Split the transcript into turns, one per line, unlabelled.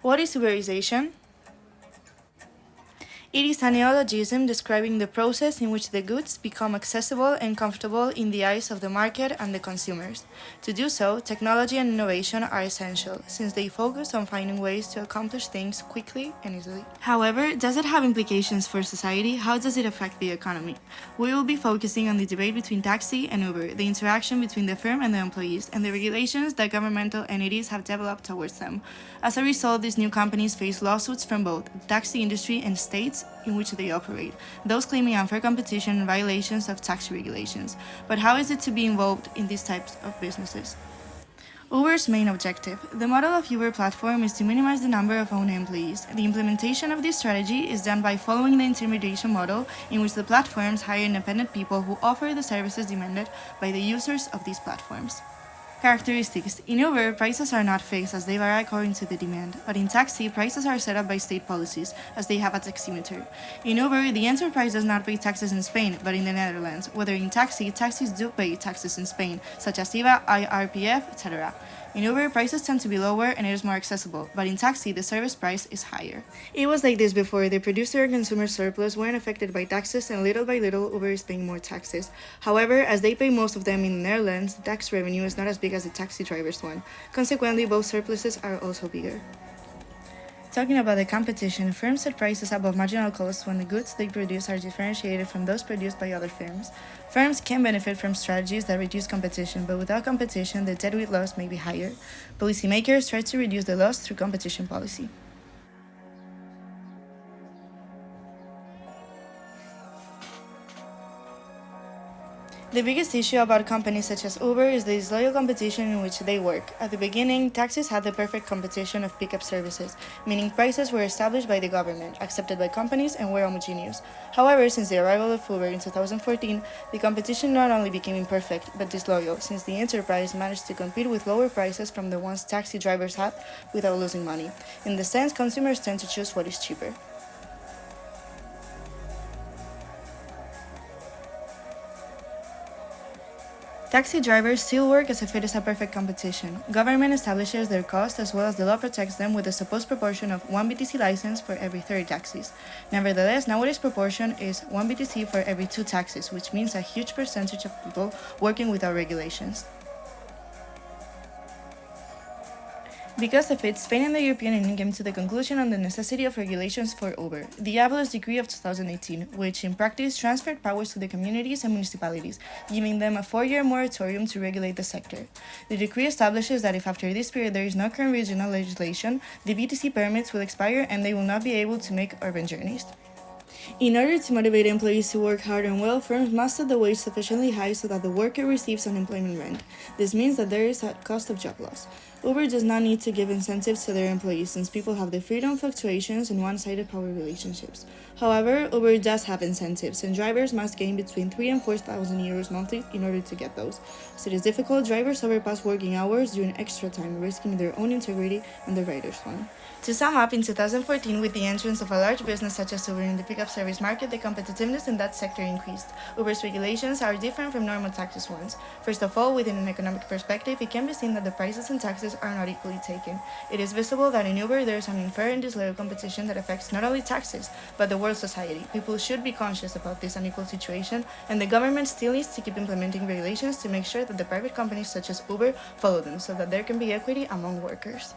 What is Uberization? It is a neologism describing the process in which the goods become accessible and comfortable in the eyes of the market and the consumers. To do so, technology and innovation are essential, since they focus on finding ways to accomplish things quickly and easily. However, does it have implications for society? How does it affect the economy? We will be focusing on the debate between taxi and Uber, the interaction between the firm and the employees, and the regulations that governmental entities have developed towards them. As a result, these new companies face lawsuits from both the taxi industry and states in which they operate, those claiming unfair competition and violations of taxi regulations. But how is it to be involved in these types of businesses? Uber's main objective. The model of Uber platform is to minimize the number of own employees. The implementation of this strategy is done by following the intermediation model, in which the platforms hire independent people who offer the services demanded by the users of these platforms. Characteristics. In Uber, prices are not fixed as they vary according to the demand, but in taxi, prices are set up by state policies as they have a taximeter. In Uber, the enterprise does not pay taxes in Spain, but in the Netherlands, whether in taxi, taxis do pay taxes in Spain, such as IVA, IRPF, etc. In Uber, prices tend to be lower and it is more accessible, but in taxi, the service price is higher. It was like this before. The producer and consumer surplus weren't affected by taxes, and little by little, Uber is paying more taxes. However, as they pay most of them in the Netherlands, the tax revenue is not as big as the taxi driver's one. Consequently, both surpluses are also bigger. Talking about the competition, firms set prices above marginal costs when the goods they produce are differentiated from those produced by other firms. Firms can benefit from strategies that reduce competition, but without competition, the deadweight loss may be higher. Policymakers try to reduce the loss through competition policy. The biggest issue about companies such as Uber is the disloyal competition in which they work. At the beginning, taxis had the perfect competition of pickup services, meaning prices were established by the government, accepted by companies, and were homogeneous. However, since the arrival of Uber in 2014, the competition not only became imperfect, but disloyal, since the enterprise managed to compete with lower prices from the ones taxi drivers had without losing money. In this sense, consumers tend to choose what is cheaper. Taxi drivers still work as if it is a perfect competition. Government establishes their cost as well as the law protects them with a supposed proportion of 1 BTC license for every 30 taxis. Nevertheless, nowadays proportion is 1 BTC for every 2 taxis, which means a huge percentage of people working without regulations. Because of it, Spain and the European Union came to the conclusion on the necessity of regulations for Uber, the Diablos Decree of 2018, which in practice transferred powers to the communities and municipalities, giving them a 4-year moratorium to regulate the sector. The decree establishes that if after this period there is no current regional legislation, the BTC permits will expire and they will not be able to make urban journeys. In order to motivate employees to work hard and well, firms must set the wage sufficiently high so that the worker receives unemployment rent. This means that there is a cost of job loss. Uber does not need to give incentives to their employees since people have the freedom fluctuations and one-sided power relationships. However, Uber does have incentives, and drivers must gain between 3,000 and 4,000 euros monthly in order to get those. As it is difficult, drivers overpass working hours during extra time, risking their own integrity and the rider's one. To sum up, in 2014, with the entrance of a large business such as Uber in the pickup service market, the competitiveness in that sector increased. Uber's regulations are different from normal taxis ones. First of all, within an economic perspective, it can be seen that the prices and taxes are not equally taken. It is visible that in Uber there is an unfair and disloyal competition that affects not only taxis, but the world society. People should be conscious about this unequal situation, and the government still needs to keep implementing regulations to make sure that the private companies such as Uber follow them so that there can be equity among workers.